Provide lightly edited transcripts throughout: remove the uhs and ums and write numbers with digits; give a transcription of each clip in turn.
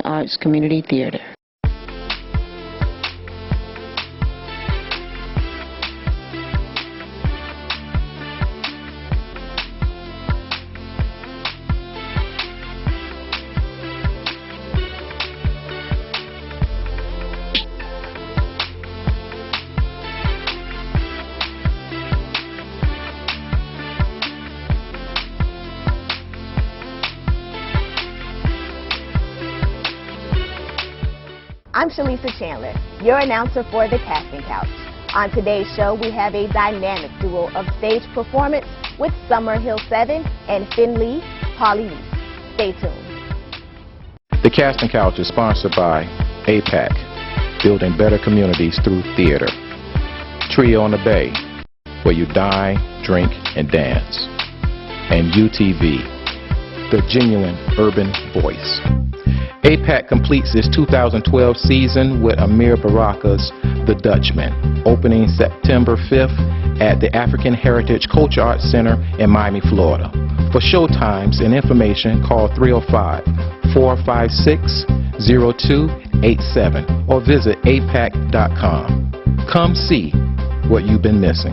Arts Community Theater. I'm Shalisa Chandler, your announcer for The Casting Couch. On today's show, we have a dynamic duo of stage performance with Summerhill 7 and Finley Polynice. Stay tuned. The Casting Couch is sponsored by APAC, Building Better Communities Through Theater, Trio on the Bay, where you dine, drink, and dance, and UTV, the genuine urban voice. APAC completes its 2012 season with Amir Baraka's The Dutchman, opening September 5th at the African Heritage Culture Arts Center in Miami, Florida. For showtimes and information, call 305-456-0287 or visit apac.com. Come see what you've been missing.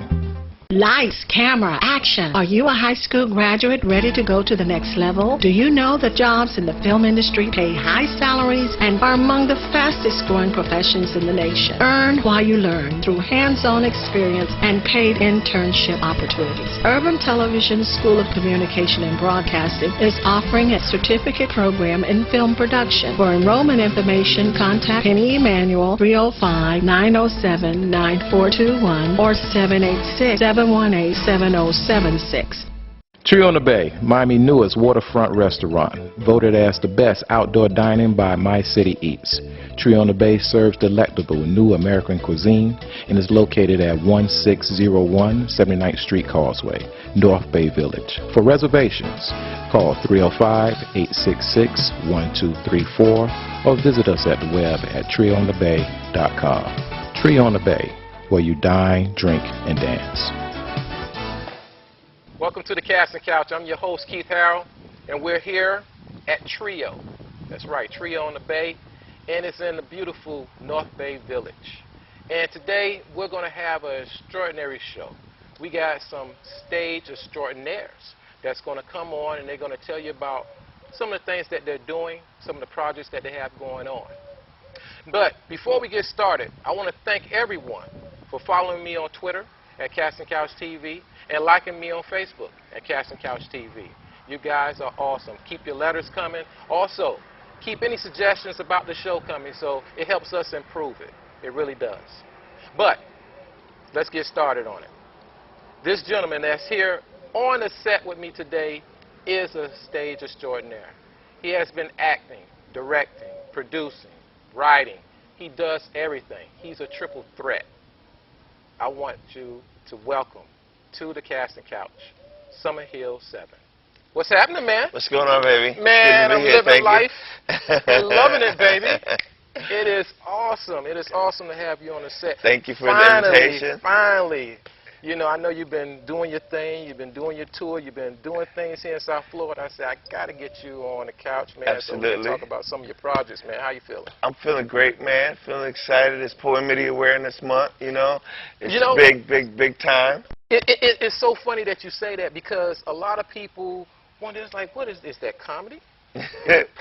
Lights, camera, action. Are you a high school graduate ready to go to the next level? Do you know that jobs in the film industry pay high salaries and are among the fastest growing professions in the nation? Earn while you learn through hands-on experience and paid internship opportunities. Urban Television School of Communication and Broadcasting is offering a certificate program in film production. For enrollment information, contact Penny Emanuel 305-907-9421 or 786-718-7076. Trio on the Bay, Miami's newest waterfront restaurant, voted as the best outdoor dining by My City Eats. Trio on the Bay serves delectable new American cuisine and is located at 1601 79th Street Causeway, North Bay Village. For reservations, call 305-866-1234 or visit us at the web at trioonthebay.com. Trio on the Bay, where you dine, drink, and dance. Welcome to the Casting Couch. I'm your host, Keith Harrell, and we're here at Trio. That's right, Trio on the Bay, and it's in the beautiful North Bay Village. And today, we're going to have an extraordinary show. We got some stage extraordinaires that's going to come on, and they're going to tell you about some of the things that they're doing, some of the projects that they have going on. But before we get started, I want to thank everyone for following me on Twitter at Casting Couch TV and liking me on Facebook at Casting Couch TV. You guys are awesome. Keep your letters coming. Also, keep any suggestions about the show coming, so it helps us improve it. It really does. But let's get started on it. This gentleman that's here on the set with me today is a stage extraordinaire. He has been acting, directing, producing, writing. He does everything. He's a triple threat. I want you to welcome to the Casting Couch, Summerhill 7. What's happening, man? What's going on, baby? Man, I'm living life. Loving it, baby. It It is awesome. It is awesome to have you on the set. Thank you for the invitation. Finally. You know, I know you've been doing your thing. You've been doing your tour. You've been doing things here in South Florida. I said, I got to get you on the couch, man. Absolutely. So we can talk about some of your projects, man. How you feeling? I'm feeling great, man. Feeling excited. It's Polynice Awareness Month, you know. It's big time. It's so funny that you say that because a lot of people wonder, it's like, what is that, comedy?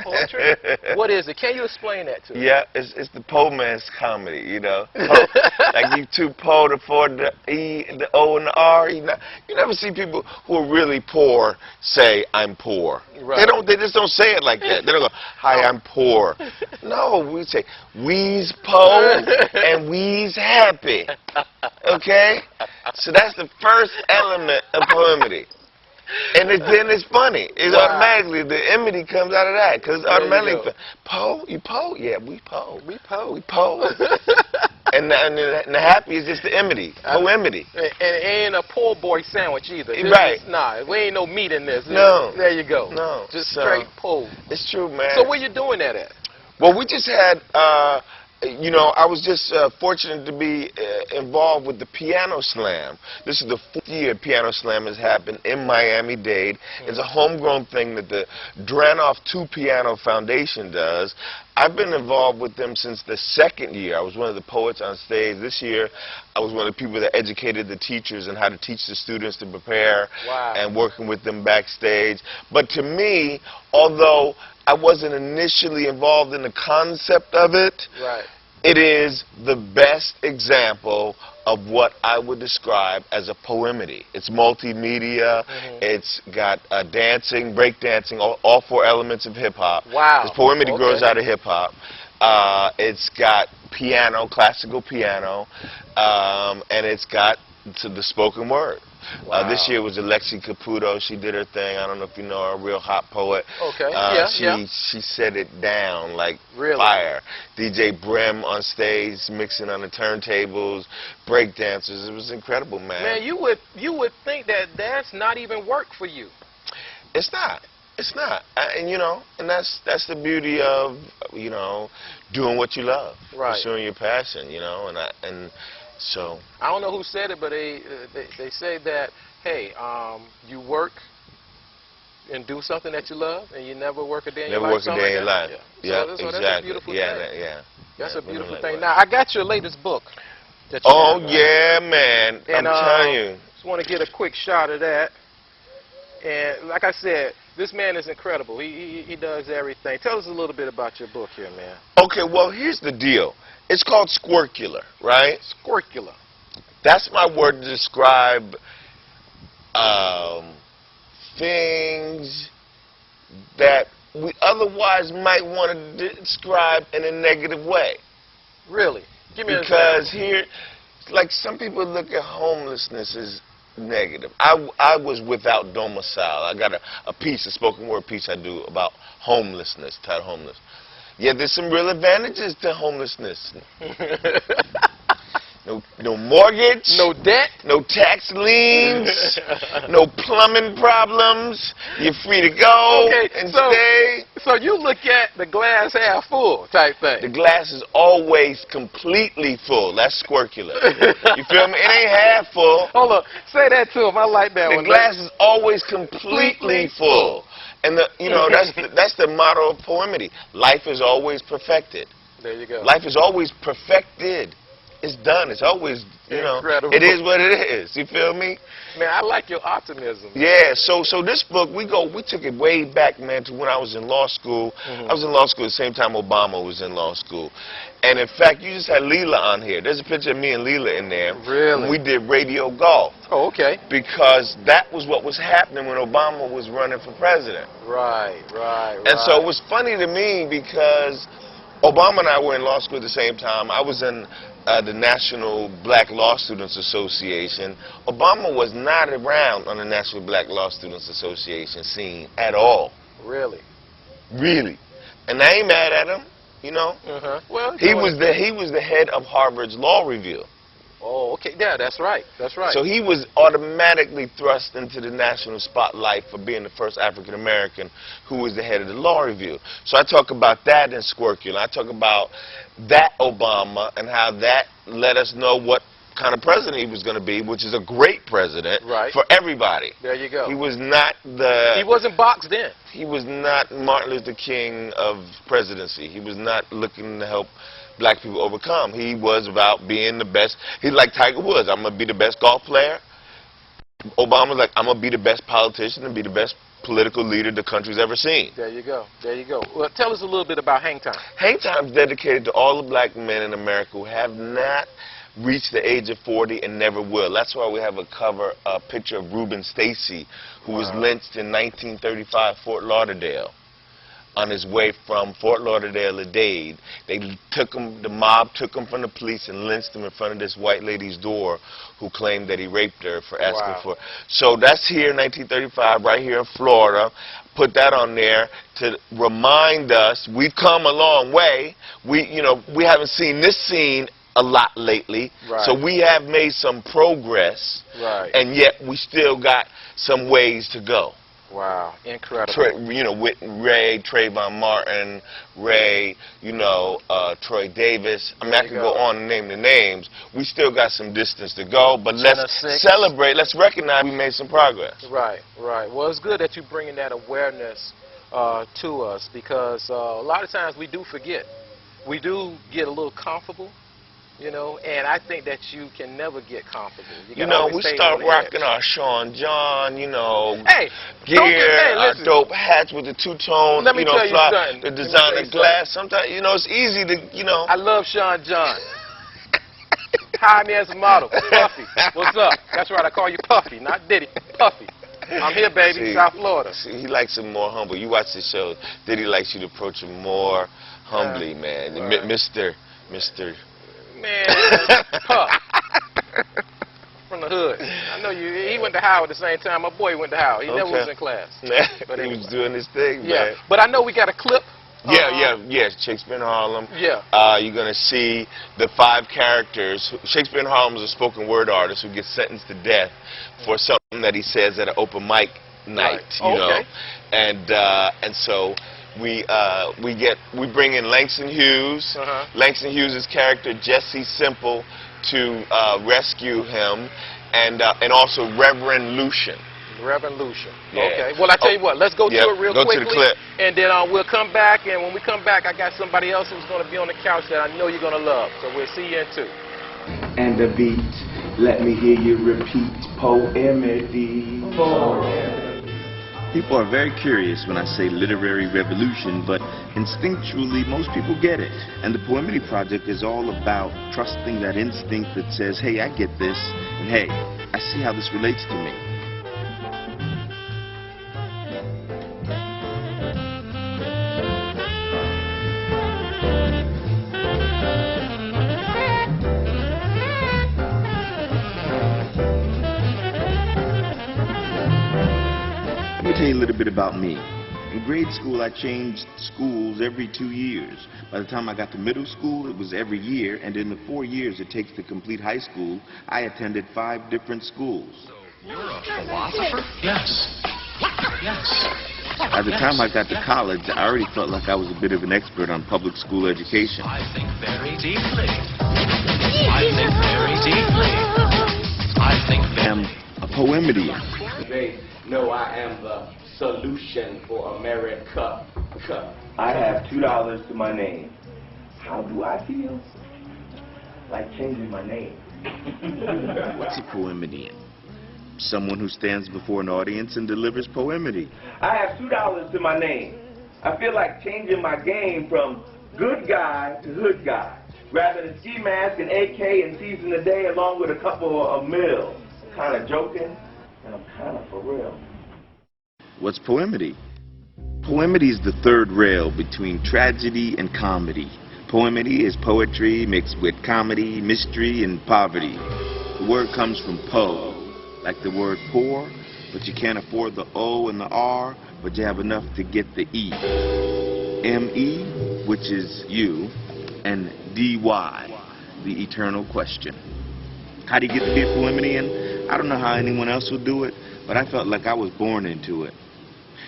Poetry? What is it? Can you explain that to me? Yeah, it's the poor man's comedy, you know. Like you too poor to afford the E, the O, and the R. You never see people who are really poor say, I'm poor. Right. They just don't say it like that. They don't go, hi, I'm poor. No, we say, we's poor and we's happy. Okay? So that's the first element of poemity. And then it's funny. It's automatically, the enmity comes out of that. Because automatically, po? You po? Yeah, we po. We po. We po. and the happy is just the enmity. Po-enmity. And it ain't a poor boy sandwich either. Right. Nah, we ain't no meat in this. No. There you go. No. Just straight po. It's true, man. So where you doing that at? Well, we just had, you know, I was just fortunate to be involved with the Piano Slam. This is the 4th year Piano Slam has happened in Miami-Dade. It's a homegrown thing that the Dranoff 2 Piano Foundation does. I've been involved with them since the 2nd year. I was one of the poets on stage. This year, I was one of the people that educated the teachers on how to teach the students to prepare and working with them backstage. But to me, although I wasn't initially involved in the concept of it, it is the best example of what I would describe as a poemedy. It's multimedia. It's got dancing, breakdancing, all 4 elements of hip-hop. This poemedy grows out of hip-hop. It's got piano, classical piano, and it's got the spoken word. This year was Alexi Caputo. She did her thing. I don't know if you know her, a real hot poet. She set it down like fire. DJ Brim on stage, mixing on the turntables, break dancers. It was incredible, man. Man, you would think that that's not even work for you. It's not. It's not. And you know, and that's the beauty of, you know, doing what you love, pursuing your passion, you know, and so I don't know who said it, but they say that, hey, you work and do something that you love, and you never work a day in your life. Never work a day in your life. Yeah, exactly. That's a beautiful thing. That's a beautiful thing. Now, Right. I got your latest book. That you have, yeah, man. And, I'm telling you. Just want to get a quick shot of that. And like I said, this man is incredible. He does everything. Tell us a little bit about your book here, man. Okay, well, here's the deal. It's called Squircular, right? Squircular. That's my word to describe things that we otherwise might want to describe in a negative way. Really? Give me Because here, like some people look at homelessness as negative. I was without domicile. I got a piece, a spoken word piece I do about homelessness, titled Homeless. Yeah, there's some real advantages to homelessness. No mortgage. No debt. No tax liens. No plumbing problems. You're free to go and stay. So you look at the glass half full type thing. The glass is always completely full. That's Squircular. You feel me? It ain't half full. Hold on. Say that to him. I like that one. The glass is always completely full. And you know, that's the motto of poemedy. Life is always perfected. There you go. Life is always perfected. It's done. It's always, you know, incredible. It is what it is. You feel me? Man, I like your optimism. Yeah. So this book, we took it way back, man, to when I was in law school. I was in law school at the same time Obama was in law school. And in fact, you just had Leela on here. There's a picture of me and Leela in there. Really? We did radio golf. Oh, okay. Because that was what was happening when Obama was running for president. Right. And so it was funny to me because Obama and I were in law school at the same time. I was in the National Black Law Students Association. Obama was not around on the National Black Law Students Association scene at all. Really? Really. And I ain't mad at him, you know. Well, he was the head of Harvard's Law Review. Oh, okay. Yeah, that's right. That's right. So he was automatically thrust into the national spotlight for being the first African American who was the head of the Law Review. So I talk about that in Squircular. I talk about that Obama and how that let us know what kind of president he was going to be, which is a great president for everybody. There you go. He was not the... He wasn't boxed in. He was not Martin Luther King of presidency. He was not looking to help black people overcome. He was about being the best. He's like Tiger Woods. I'm going to be the best golf player. Obama's like, I'm going to be the best politician and be the best political leader the country's ever seen. There you go. There you go. Well, tell us a little bit about Hang Time. Hang Time is dedicated to all the black men in America who have not reached the age of 40 and never will. That's why we have a picture of Reuben Stacy, who was lynched in 1935, Fort Lauderdale. On his way from Fort Lauderdale to Dade. The mob took him from the police and lynched him in front of this white lady's door who claimed that he raped her for asking for. So that's here in 1935, right here in Florida. Put that on there to remind us we've come a long way. We haven't seen this scene a lot lately. So we have made some progress. And yet we still got some ways to go. Wow, incredible. With Ray, Trayvon Martin, Ray, Troy Davis. I mean, I could go on and name the names. We still got some distance to go, but let's celebrate. Let's recognize we made some progress. Right, right. Well, it's good that you're bringing that awareness to us, because a lot of times we do forget. We do get a little comfortable. And I think that you can never get comfortable. We start rocking our Sean John, hey, gear, our dope hats with the two-tone, Let me tell you something. the designer glass. Sometimes, it's easy to, I love Sean John. Hire me as a model. Puffy, what's up? That's right, I call you Puffy, not Diddy. Puffy. I'm here, baby, South Florida. See, he likes him more humble. You watch the show, Diddy likes you to approach him more humbly, man. Right. Mr. Man, Puff. From the hood. I know he went to Howard at the same time. My boy went to Howard. He never was in class. But he was doing his thing, man. Yeah, but I know we got a clip. Yeah. Shakespeare in Harlem. Yeah. You're going to see the 5 characters. Shakespeare in Harlem is a spoken word artist who gets sentenced to death for something that he says at an open mic night, you know. And so we bring in Langston Hughes. Langston Hughes' character Jesse Simple to rescue him, and also Reverend Lucian. Reverend Lucian. Yeah. Okay. Well, I tell you what. Let's go to it real quickly. Go to the clip. And then we'll come back. And when we come back, I got somebody else who's going to be on the couch that I know you're going to love. So we'll see you in 2. And the beat, let me hear you repeat, poemedy. People are very curious when I say literary revolution, but instinctually most people get it. And the Poemedy Project is all about trusting that instinct that says, hey, I get this, and hey, I see how this relates to me. Let me tell you a little bit about me. In grade school, I changed schools every 2 years. By the time I got to middle school, it was every year, and in the 4 years it takes to complete high school, I attended 5 different schools. So you're a philosopher? Yes. Yes. By the time I got to college, I already felt like I was a bit of an expert on public school education. I think very deeply. I think very deeply. I think I am a poemedian. They know I am the solution for America. I have $2 to my name. How do I feel? Like changing my name. What's a poemedian? Someone who stands before an audience and delivers poemedy. I have $2 to my name. I feel like changing my game from good guy to hood guy. Rather than ski mask and AK and season a day along with a couple of mils. Kind of joking, and I'm kind of for real. What's poemedy? Poemedy is the third rail between tragedy and comedy. Poemedy is poetry mixed with comedy, mystery, and poverty. The word comes from po, like the word poor, but you can't afford the O and the R, but you have enough to get the E. M-E, which is you, and D-Y, the eternal question. How do you get to be a poemedian? I don't know how anyone else will do it, but I felt like I was born into it.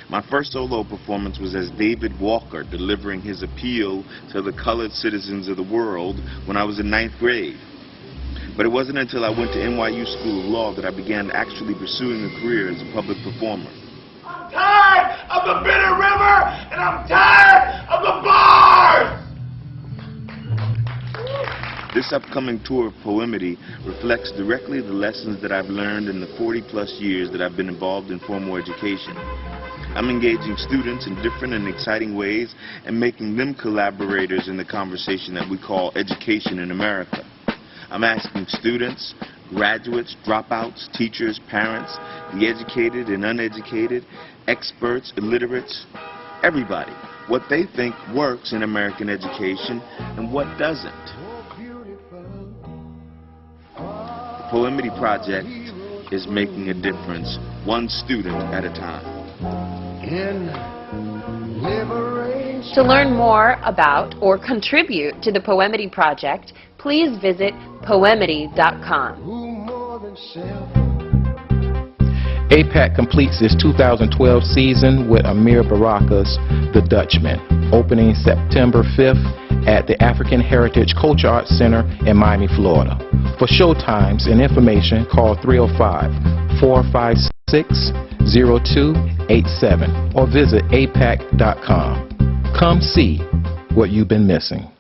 My first solo performance was as David Walker delivering his appeal to the colored citizens of the world when I was in 9th grade. But it wasn't until I went to NYU School of Law that I began actually pursuing a career as a public performer. I'm tired of the bitter river, and I'm tired of the bars! This upcoming tour of Poemedy reflects directly the lessons that I've learned in the 40-plus years that I've been involved in formal education. I'm engaging students in different and exciting ways and making them collaborators in the conversation that we call education in America. I'm asking students, graduates, dropouts, teachers, parents, the educated and uneducated, experts, illiterates, everybody, what they think works in American education and what doesn't. The Poemedy Project is making a difference, one student at a time. To learn more about or contribute to the Poemedy Project, please visit poemedy.com. APAC completes its 2012 season with Amir Baraka's The Dutchman, opening September 5th at the African Heritage Culture Arts Center in Miami, Florida. For show times and information, call 305-456-0287 or visit apac.com. Come see what you've been missing.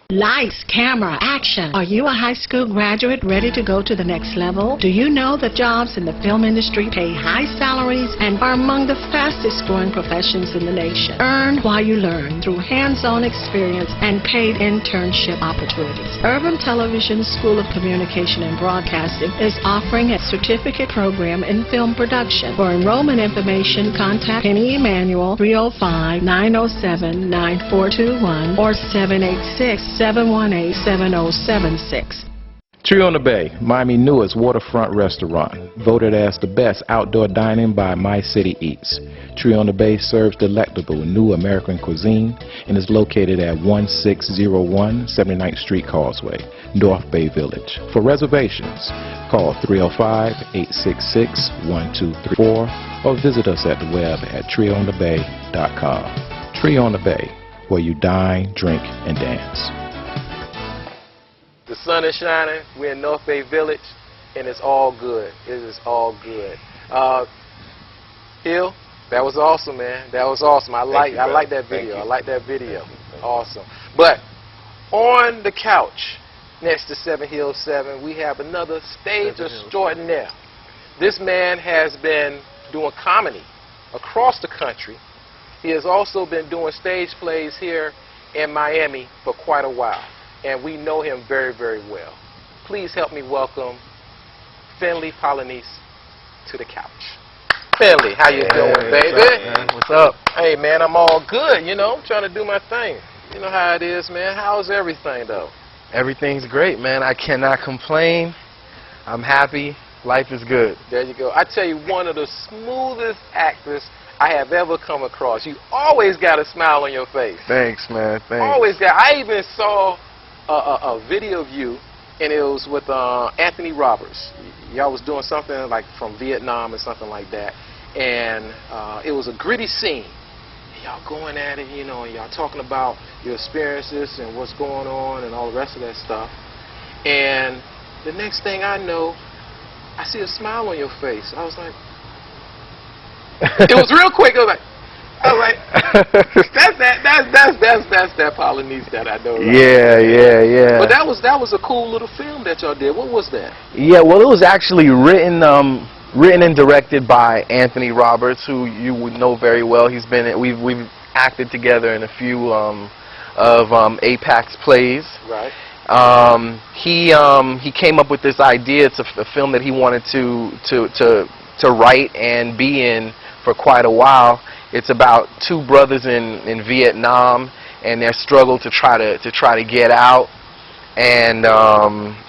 Lights, camera, action. Are you a high school graduate ready to go to the next level? Do you know that jobs in the film industry pay high salaries and are among the fastest growing professions in the nation? Earn while you learn through hands-on experience and paid internship opportunities. Urban Television School of Communication and Broadcasting is offering a certificate program in film production. For enrollment information, contact Penny Emanuel 305-907-9421 or 786-718-7076. Tree on the Bay, Miami's newest waterfront restaurant, voted as the best outdoor dining by My City Eats. Tree on the Bay serves delectable new American cuisine and is located at 1601 79th Street Causeway, North Bay Village. For reservations, call 305-866-1234 or visit us at the web at treeonthebay.com. Tree on the Bay, where you dine, drink, and dance. The sun is shining. We're in North Bay Village, and it's all good. It is all good. Hill, that was awesome, man. That was awesome. I like that video. I like that video. Awesome. But on the couch next to 7 Hill 7, we have another stage extraordinaire. This man has been doing comedy across the country. He has also been doing stage plays here in Miami for quite a while, and we know him very, very well. Please help me welcome Finley Polynice to the couch. Finley, how you doing, baby? What's up? Hey, man, I'm all good, you know, trying to do my thing. You know how it is, man. How's everything, though? Everything's great, man. I cannot complain. I'm happy. Life is good. There you go. I tell you, one of the smoothest actors I have ever come across. You always got a smile on your face. Thanks, man. Thanks. Always got. I even saw a video of you, and it was with Anthony Roberts. Y'all was doing something like from Vietnam or something like that, and it was a gritty scene. Y'all going at it, you know, and y'all talking about your experiences and what's going on and all the rest of that stuff. And the next thing I know, I see a smile on your face. I was like, it was real quick. I was like, that's that Polynice that I know. Right? Yeah. But that was a cool little film that y'all did. What was that? Yeah, well, it was actually written and directed by Anthony Roberts, who you would know very well. We've acted together in a few of APAC's plays. Right. He came up with this idea. It's a film that he wanted to write and be in for quite a while. It's about two brothers in Vietnam and their struggle to try to get out, and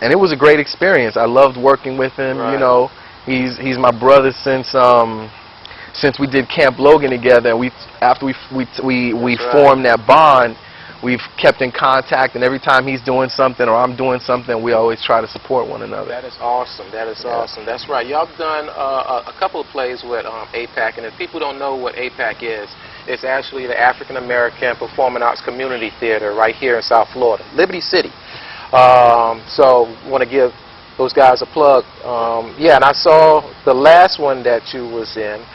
it was a great experience. I loved working with him. Right. You know, he's my brother since we did Camp Logan together. After we formed that bond, we've kept in contact, and every time he's doing something or I'm doing something, we always try to support one another. That is awesome. That is awesome. That's right. Y'all done a couple of plays with APAC, and if people don't know what APAC is, it's actually the African American Performing Arts Community Theater right here in South Florida, Liberty City. So want to give those guys a plug. Yeah, and I saw the last one that you was in,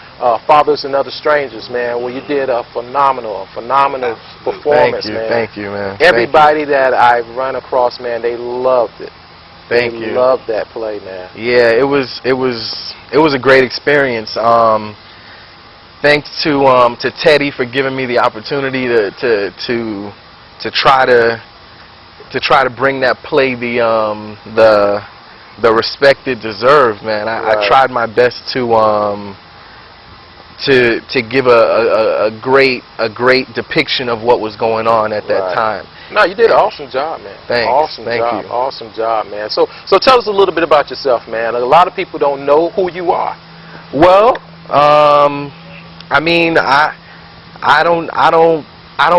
Fathers and Other Strangers, man, where you did a phenomenal performance, man. Thank you, man. Everybody that I've run across, man, they loved it. They loved that play, man. Yeah, it was a great experience. Thanks to Teddy for giving me the opportunity to try to bring that play the respect it deserved, man. I tried my best to give a great depiction of what was going on at that time. No, you did an awesome job, man. Thanks. Awesome Thank job. you. Awesome job, man. So tell us a little bit about yourself, man. A lot of people don't know who you are. Well, I mean, I don't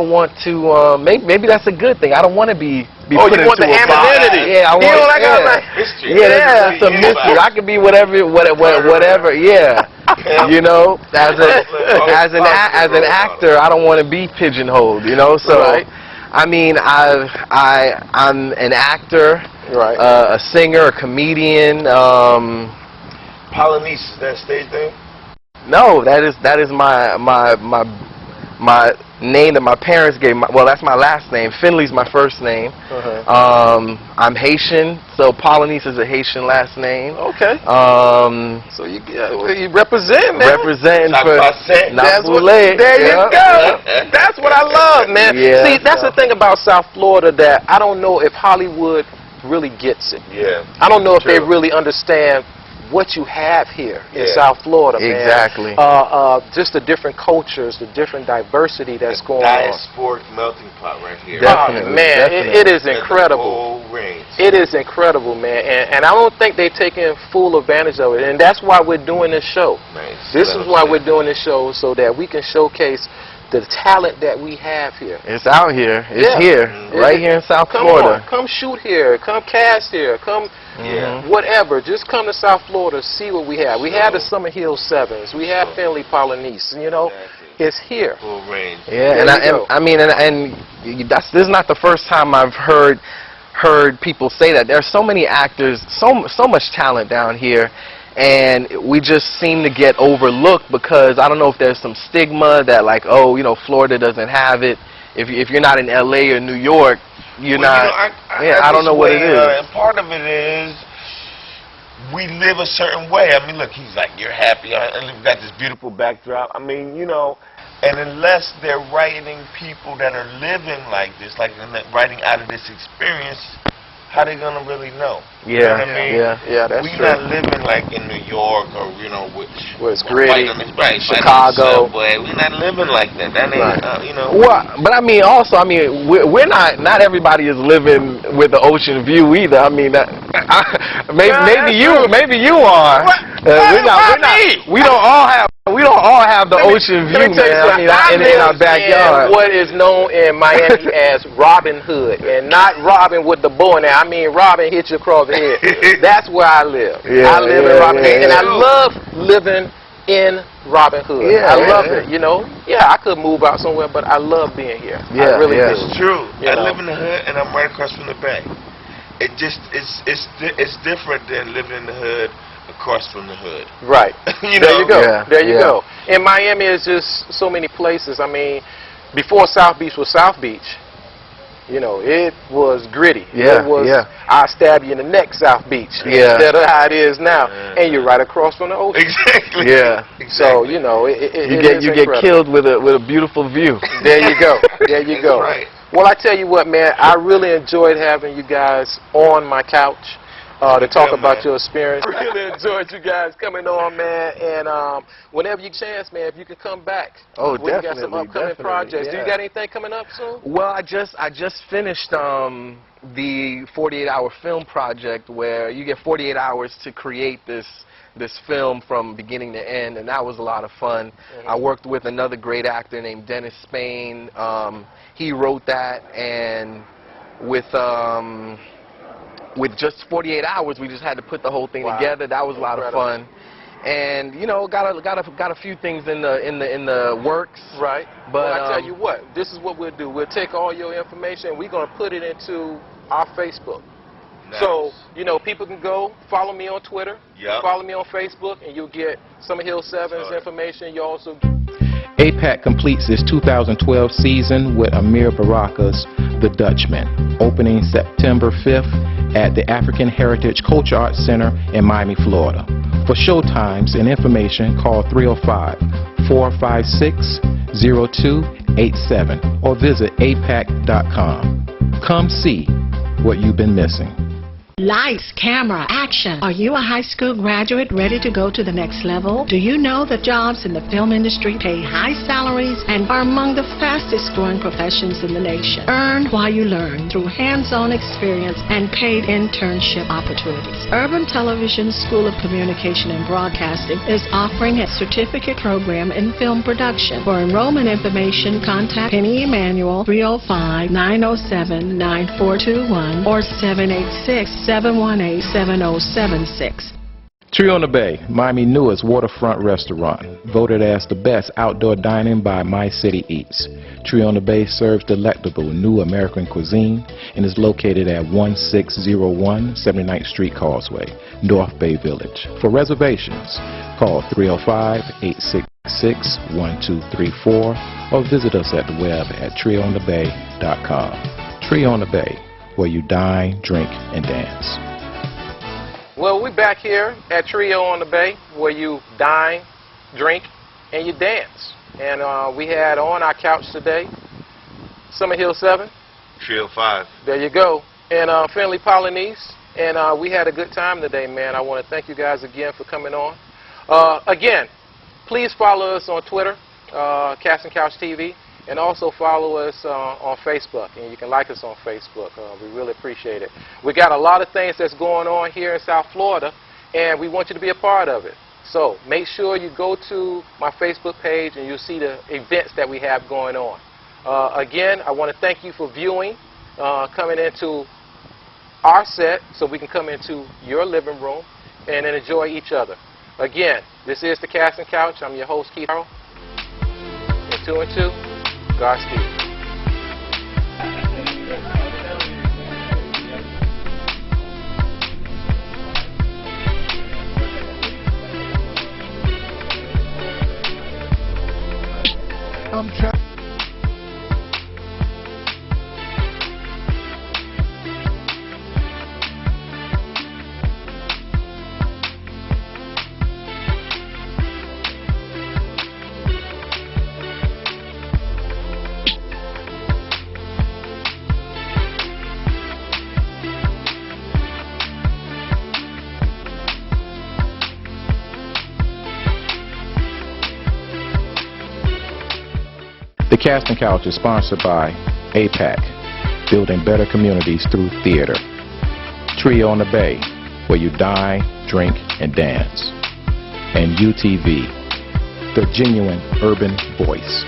want to. Maybe that's a good thing. I don't want to be you put want into the a box. anonymity. Yeah, I want. Mystery. Yeah, that's a mystery. I could be whatever. Yeah. You know, as an actor, I don't want to be pigeonholed. You know, so I mean, I'm an actor, a singer, a comedian. Polynice, is that stage name? No, that is my name that my parents gave. Well, that's my last name. Finley's my first name. I'm Haitian, so Polynice is a Haitian last name. Okay. So you represent, man. Representing for that's what, there you go. That's what I love, man. Yeah, see, that's the thing about South Florida that I don't know if Hollywood really gets it. Yeah. I don't know if they really understand what you have here in South Florida, man. Exactly. Just the different cultures, the different diversity that's going on. Diasporic melting pot right here. Definitely, man, it is incredible. It is incredible, man, and I don't think they're taking full advantage of it, and that's why we're doing this show. Nice. This is why we're doing this show, so that we can showcase the talent that we have here. It's out here. It's here, right here in South Florida. Come shoot here. Come cast here. Come whatever. Just come to South Florida, see what we have. We have the Summer Hill Sevens. We have Finley Polynice. You know, it's here. Full range. Yeah, and I mean, this is not the first time I've heard people say that. There's so many actors, so much talent down here. And we just seem to get overlooked because I don't know if there's some stigma that, like, oh, you know, Florida doesn't have it. If you're not in L.A. or New York, you're not. I don't know what it is. And part of it is we live a certain way. I mean, look, he's like, you're happy. We've got this beautiful backdrop. I mean, you know, and unless they're writing people that are living like this, like writing out of this experience, how they gonna really know? Yeah, you know what I mean? Yeah, that's true. We're not living like in New York or, you know, where it's gritty, Chicago. We're not living like that. That ain't, you know. Well, but I mean, also, I mean, we're not everybody is living with the ocean view either. I mean, maybe you are. We don't all have the ocean view, man. I mean, in our backyard. What is known in Miami as Robin Hood, and not Robin with the bow and I mean Robin hit you across the head. That's where I live. I live in Robin Hood, and I love living in Robin Hood. I love it. You know. Yeah, I could move out somewhere, but I love being here. I really do. It's true. I live in the hood, and I'm right across from the bay. It just it's different than living in the hood across from the hood. Right. You know? There you go. There you go. In Miami, it's just so many places. I mean, before South Beach was South Beach, you know, it was gritty. It was, I'll stab you in the neck, South Beach. Instead of how it is now. And you're right across from the ocean. Exactly. Yeah. So, you know, you get killed with a beautiful view. There you go. There you go. Right. Well, I tell you what, man, I really enjoyed having you guys on my couch. To talk about your experience. I really enjoyed you guys coming on, man. And whenever you chance, man, if you can come back. Oh, we got some upcoming projects. Do you got anything coming up soon? Well, I just finished the 48-hour film project where you get 48 hours to create this film from beginning to end, and that was a lot of fun. I worked with another great actor named Dennis Spain. He wrote that, and with just 48 hours, we just had to put the whole thing together. That was a lot of fun, and you know, got a few things in the works. Right. But well, I tell you what, this is what we'll do. We'll take all your information and we're gonna put it into our Facebook. Nice. So you know, people can go follow me on Twitter, follow me on Facebook, and you'll get Summer Hill Sevens information. You also. APAC completes its 2012 season with Amir Baraka's The Dutchman, opening September 5th at the African Heritage Culture Arts Center in Miami, Florida. For showtimes and information, call 305-456-0287 or visit apac.com. Come see what you've been missing. Lights, camera, action. Are you a high school graduate ready to go to the next level? Do you know that jobs in the film industry pay high salaries and are among the fastest growing professions in the nation? Earn while you learn through hands-on experience and paid internship opportunities. Urban Television School of Communication and Broadcasting is offering a certificate program in film production. For enrollment information, contact Penny Emanuel 305-907-9421 or 786-718-7076. Trio on the Bay, Miami's newest waterfront restaurant, voted as the best outdoor dining by My City Eats. Trio on the Bay serves delectable new American cuisine and is located at 1601 79th Street Causeway, North Bay Village. For reservations, call 305-866-1234 or visit us at the web at trioonthebay.com. Trio on the Bay, where you dine, drink, and dance. Well, we're back here at Trio on the Bay, where you dine, drink, and you dance. And we had on our couch today, Summer Hill 7. Trio 5. There you go. And Finley Polynice. And we had a good time today, man. I want to thank you guys again for coming on. Again, please follow us on Twitter, Casting Couch TV. And also follow us on Facebook, and you can like us on Facebook. We really appreciate it. We got a lot of things that's going on here in South Florida, and we want you to be a part of it. So make sure you go to my Facebook page, and you'll see the events that we have going on. Again, I want to thank you for viewing, coming into our set, so we can come into your living room and then enjoy each other. Again, this is the Casting Couch. I'm your host, Keith Harrell. And 2 and 2. Godspeed. I'm trying. The Casting Couch is sponsored by APAC, building better communities through theater. Trio on the Bay, where you dine, drink, and dance. And UTV, the genuine urban voice.